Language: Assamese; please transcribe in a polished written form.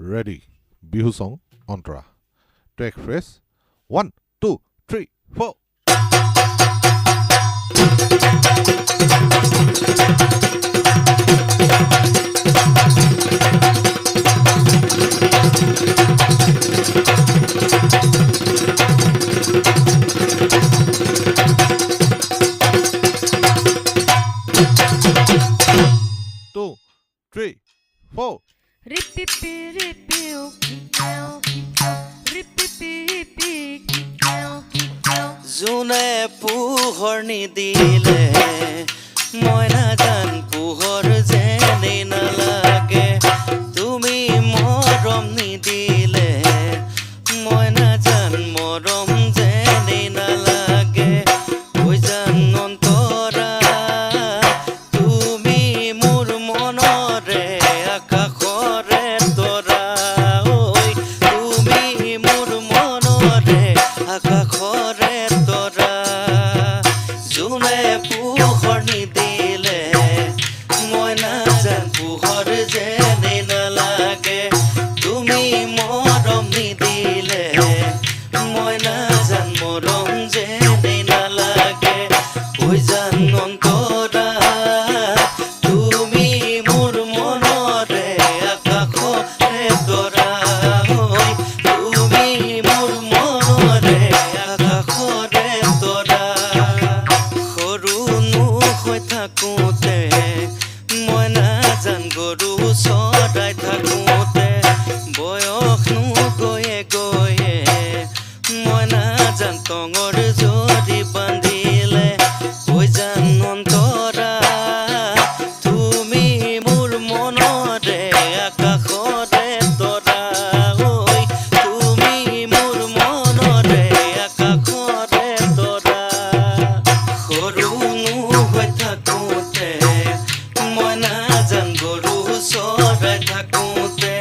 Ready. Bihu song, Ontra. Track phrase. 1, 2, 3, 4. Two, three, four. জোনে পোহৰ নিদিলে মই নাজান পোহৰ যেনেই নালাগে তুমি মৰম নিদিলে মই নাজান মৰম যেনেই নালাগে ঐ জান অন্তৰা তুমি মোৰ মনৰে আকাশৰে তৰা ঐ তুমি মোৰ মনৰে আকাশৰে তৰা জোনে পোহৰ নিদিলে মই নাজান পোহৰ যেনেই নালাগে তুমি মৰম নিদিলে মই নাজান মৰম যেনেই নালাগে ঐ জান অন্তৰা তুমি মোৰ মনৰে আকাশৰে তৰা ঐ তুমি মোৰ মনৰে আকাশৰে তৰা সৰুনো হৈ থাকোঁতে মই নাজান গৰু চৰাই থাকোঁতে বয়সনো গৈয়ে গৈয়ে মই নাজান টঙৰ জৰি বান্ধিলে ঐ জান অন্তৰা তুমি মোৰ মনৰে আকাশৰে তৰা ঐ তুমি মোৰ মনৰে আকাশৰে তৰা সৰুনো হৈ থাকোঁতে মই নাজান গৰু চৰাই থাকোঁতে